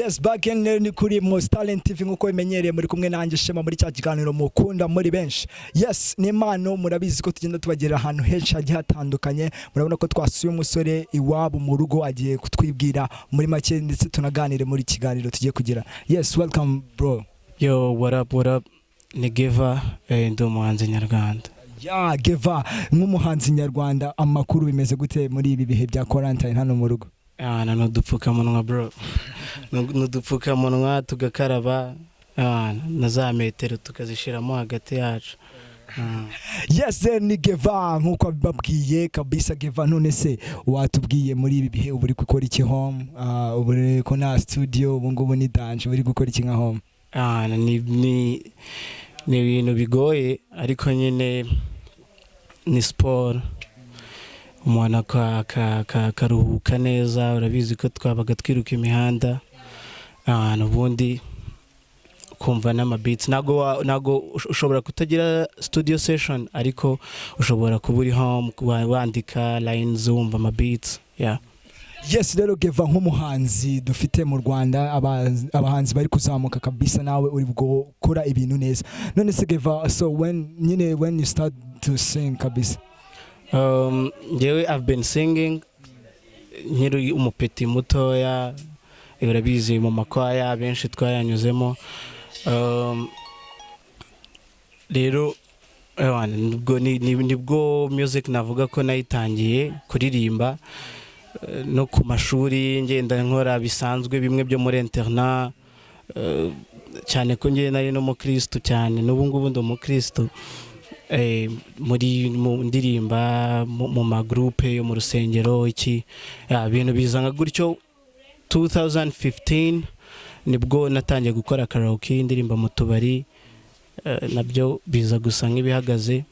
Yes, back in ni kuri Most Talent TV nkuko bimenyereye muri kumwe nanjye Shema muri cya kiganiro mukunda muri benshi. Yes, ni impano murabizi ko tugenda tubagera ahantu henshi hagiye hatandukanye. Murabona ko twasuye umusore iwabo mu rugo agiye kutwibwira muri make ndetse tunaganire muri kiganiro tugiye kugira. Yes, welcome bro. Yo, what up? Ni Geva ndi umuhanzi nyarwanda. Ya Geva nk'umuhanzi nyarwanda, amakuru bimeze gute muri ibi bihe bya quarantine hano mu rugo? Nudupfukamunwa bro. Nudupfukamunwa tugakaraba na za metero tukazishiramo hagati yacu. Yes, ni Geva nkuko babwiye kabisa. Geva, none se watubwiye muri ibi bihe uburi gukora iki home? Uburi ko na studio ubu ngubu ni dance, uburi gukora iki nka home? Ni ibintu bigoye ariko nyine ni sport. Umuntu akaruhuka neza, urabizi ko twabaga twiruka imihanda ubundi kumva n'amabeats. Nago ushobora kutagira studio session ariko ushobora kuba uri home wandika lines wumva amabeats. Yeah. Yes, rero Geva nk'umuhanzi dufite mu Rwanda, abahanzi bari kuzamuka kabisa, nawe uri gukora ibintu neza. None se Geva, so when you start to sing kabisa? I've been singing nkiri umupeti mutoya, urabizi mu makwaya benshi twayanyuzemo. Rero nibwo music navuga ko nayitangiye kuririmba no ku mashuri ngenda nkora bisanzwe bimwe byo muri internat, cyane ko ngiye nari no mu Kristo cyane, n'ubu ngubu ndo mu Kristo. Muri ndirimba mu magroupe yo mu rusengero iki ibintu bizanga gutyo. 2015 nibwo natangiye gukora karaoke, ndirimba mu tubari, nabyo biza gusa nk'ibihagaze.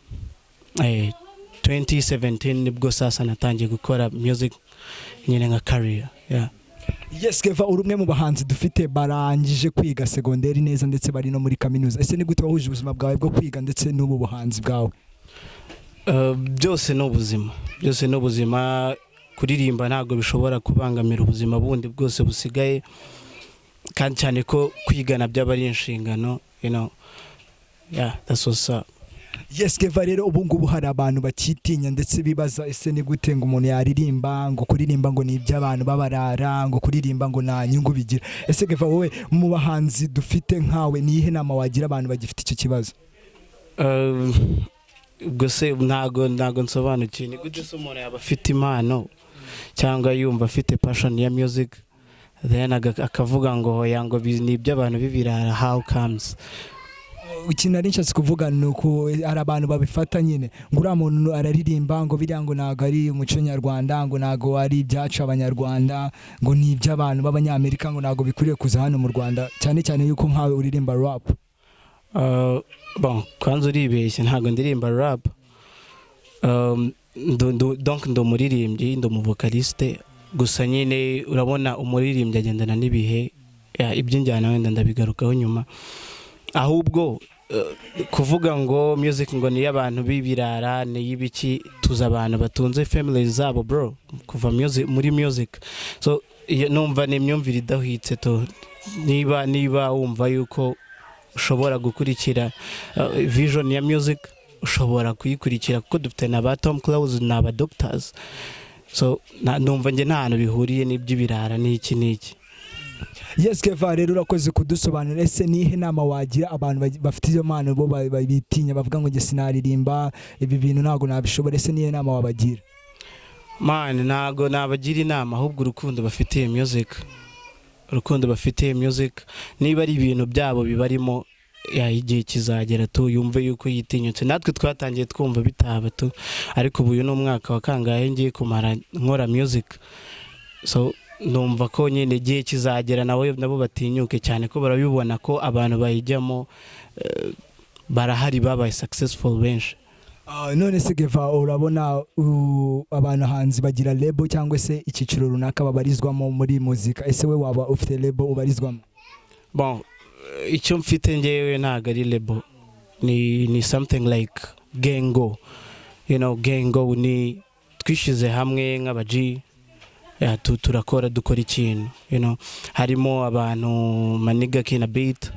2017 nibwo sasa natangiye gukora music nyine nka career. Yeah. Yes, Geva, urumwe mu bahanzi dufite barangije kwiga segonderi neza ndetse bari no muri kaminuza. Ese ni gute wahuje ubuzima bwawe bwo kwiga ndetse n'ubu buhanzi bwawe? Byose no ubuzima. Kuririmba ntago bishobora kubangamira ubuzima bundi bwose busigaye, kandi cyane ko kwiga nabyo abari inshingano, you know. Yeah, that's what's up. Yes, Geva, rero ubu ngubu hari abantu bakitinya ndetse bibaza ese ni gute ngo umuntu yaririmba, ngo kuririmba ngo ni iby'abantu babarara, ngo kuririmba ngo nta nyungu bigira. Ese Geva, wowe mu bahanzi dufite nkawe nihe nama wagira abantu bagifite icyo kibazo? Gose ntago nsobanukiye ni gute se umuntu yaba afite impano cyangwa yumva afite passion ya music then akavuga ngo yango ni iby'abantu bibirara. How comes? Ikintu ari nshatse kuvuga nuko ari abantu babifata nyine ngo uriya muntu araririmba ngo biriya ngo ntago ari umuco nyarwanda, ngo ntago ari ibyacu abanyarwanda, ngo ni iby'abantu b'abanyamerika, ngo ntago bikwiriye kuza hano mu Rwanda, cyane cyane yuko nkawe uririmba rap. Kwanza uribeshye, ntago ndirimba rap. Donc ndo muririmbyi, ndo mu vocaliste, gusa nyine urabona umuririmbyi agendana n'ibihe. Iby'injyana wenda ndabigarukaho nyuma. Ahubwo kuvuga ngo music ngo ni y'abantu bibirara, ni y'ibiki, tuza abantu batunze families zabo bro, kuva muri music. So numva ni imyumvire idahwitse to. Niba wumva yuko ushobora gukurikira vision ya music, ushobora kuyikurikira kuko dufite na Tom Close na ba doctors. So numva nge nta hantu bihuriye n'iby'ibirara n'iki. Yes, Geva, rero urakoze kudusobanurira. Ese nihe nama wagira abantu bafite iyo mpano bo babitinya bavuga ngo nge sinaririmba ibi bintu ntago nabishobora? Ese nihe nama wabagira? Man, ntago nabagira inama, ahubwo urukundo bafitiye music, niba ari ibintu byabo bibarimo, igihe kizagera tu yumve yuko yitinyutse. Natwe twatangiye twumva bitaba tu, ariko ubu uyu ni umwaka wa kangahe ngiye kumara nkora music. So numva ko nyine igihe kizagera nabo batinyuke cyane ko barabibona ko abantu bayijyamo barahari babaye successful benshi. None se Geva, urabona abantu hanzi bagira label cyangwa se icyiciro runaka babarizwamo muri muzika? Ese we waba ufite label ubarizwamo? Icyo mfite ngewe ntago ari label, ni something like gengo. You know, gengo ni twishize hamwe nk'abaji turakora dukora ikintu harimo abantu maniga kina beat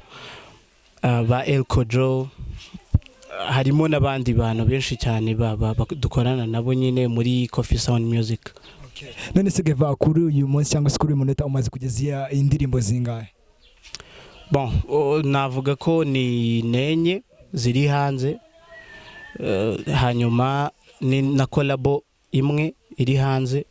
ba El Kojo harimo n'abandi bantu benshi cyane dukorana nabo nyine muri Coffee Sound Music. None se Geva kuri uyu munsi cyangwa se kuri uyu munota umaze kugeza indirimbo zingahe? Bon, navuga ko ni nenye ziri hanze, hanyuma ni na collabo imwe iri hanze.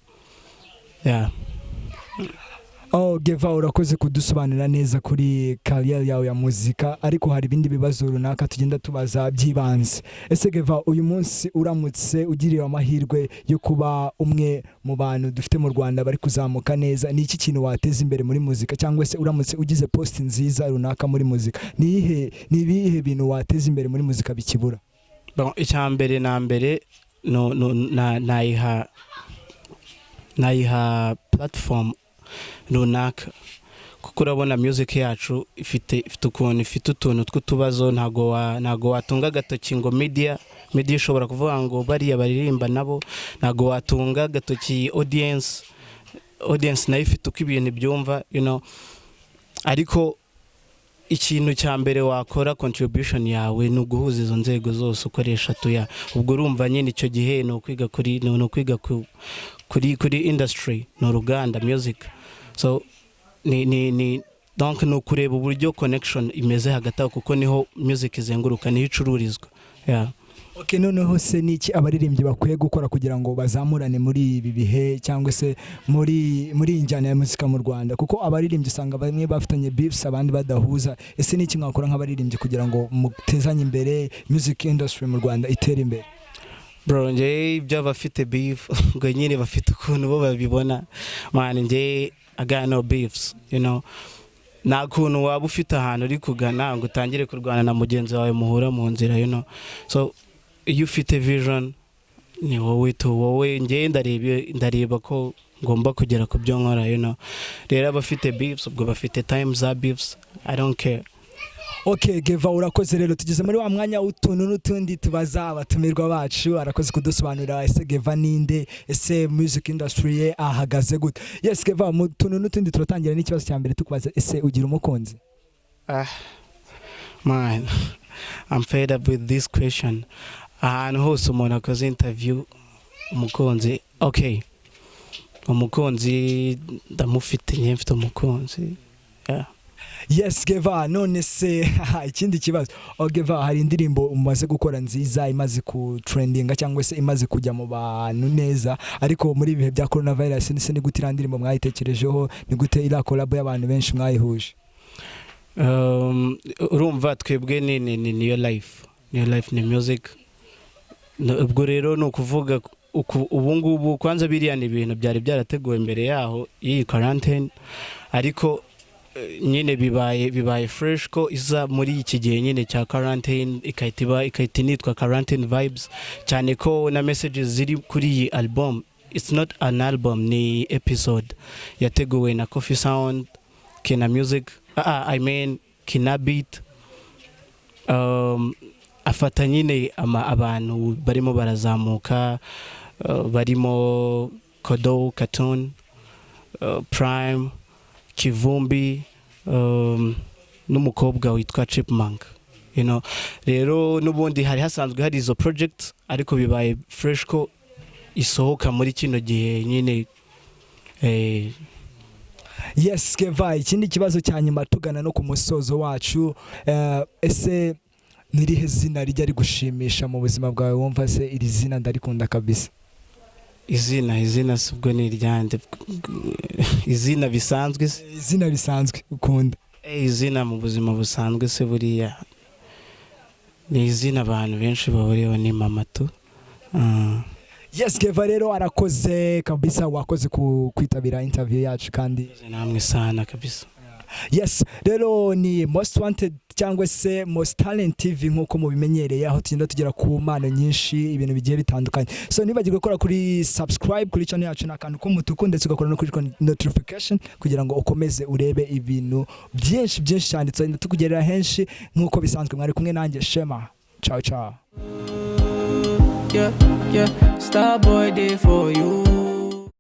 Geva urakoze kudusobanurira neza kuri career yawe ya muzika, ariko hari ibindi bibazo runaka tugenda tubaza byibanze. Ese Geva uyu munsi uramutse ugiriye amahirwe yo kuba umwe mu bantu dufite mu Rwanda bari kuzamuka neza, ni iki kintu wateza imbere muri muzika, cyangwa se uramutse ugize post nziza runaka muri muzika, ni ibihe bintu wateza imbere muri muzika bikibura? Bon, icyambere na mbere nayiha platform runaka, kuko urabona music yacu ifite utuntu tw'utubazo. ntago watunga agatoki ngo media ishobora kuvuga ngo bariya baririmba nabo, ntago watunga agatoki audience nayo ifite uko ibintu byumva ariko ikintu cya mbere wakora contribution yawe ni uguhuza izo nzego zose ukoresha tuya. Ubwo urumva nyine icyo gihe ni ukwiga kuri industry, ni uruganda music. So donc no kureba uburyo connection imeze hagati aho, kuko niho music izenguruka, niho icururizwa. Noneho se niki abaririmbyi bakwiye gukora kugira ngo bazamurane muri ibi bihe, cyangwa se muri injyana ya muzika mu Rwanda, kuko abaririmbyi usanga bamwe bafitanye beefs abandi badahuza. Ese niki mwakora nk'abaririmbyi kugira ngo mutezanye imbere music industry mu Rwanda itere imbere? Bro, nje ibyo bafite beef ngo nyine bafite ukuntu bo babibona, man. Nje I got no beefs, nta kuntu waba ufite ahantu uri kugana ngo utangire kurwana na mugenzi wawe muhura mu nzira, so iyo ufite vision ni wowe nge ndareba ko ngomba kugera ku byo nkora, rero abafite beefs ubwo bafite time za beefs, I don't care. Geva urakoze. Rero tugeze muri wa mwanya w'utuntu n'utundi tubaza abatumirwa bacu. Arakoze kudusobanurira ese Geva ninde, ese music industry ye ahagaze gute. Yes Geva, mu tuntu n'utundi turatangira n'ikibazo cya mbere tukubaza, ese ugira umukunzi? Man, I'm fed up with this question. Ahantu hose umuntu akoze interview umukunzi, umukunzi ndamufite, njye mfite umukunzi. Yes Geva, none se ikindi kibazo, Geva hari indirimbo umaze gukora nziza imaze ku trendinga cyangwa se imaze kujya mu bantu neza, ariko muri ibihe bya coronavirus ni gute iriya ndirimbo mwayitekerejeho, ni gute iriya collab y'abantu benshi mwayihuje? Urumva twebwe niyo life ni music. Ubwo rero ni ukuvuga ubu ngubu kwanza biriya ni ibintu byari byarateguwe mbere yaho iyi quarantine, ariko nyine bibaye fresh ko iza muri iki gihe nyine cya quarantine, ikahita nitwa quarantine vibes, cyane ko na messages ziri kuri iyi album, it's not an album, ni episode yateguwe na Coffee Sound, Kina Music, Kina Beat. Afata nyine abantu barimo barazamuka, barimo Kodo, Cartoon, Prime, Kivumbi, n'umukobwa witwa Chipmunk, rero n'ubundi hari hasanzwe hari izo project, ariko bibaye fresh ko isohoka muri kino gihe nyine. Yes Geva, ikindi kibazo cya nyuma tugana no ku musozo wacu, ese nirihe zina rijya rigushimisha mu buzima bwawe, wumva se iri zina ndarikunda kabisa? Izina subwo ni ryande, izina bisanzwe ukunda? Izina mu buzima busanzwe se buriya ni izina abantu benshi bahuriyeho, ni mama tu. Yes Geva, rero arakoze kabisa, wakoze kwitabira interview yacu kandi namwe sana kabisa. Yes, rero ni Most Wanted cyangwa se Most Talent TV nkuko mubimenyereye, aho tugenda tugera ku mpano nyinshi, ibintu bigiye bitandukanye. So nibagirwe gukora kuri subscribe kuri channel yacu n'akantu k'umutuku, ndetse ugakora no kuri notification kugira ngo ukomeze urebe ibintu byinshi cyane tugenda tukugerera henshi nkuko bisanzwe. Mwari kumwe nanjye Shema. Ciao. Yeah, Starboy day for you.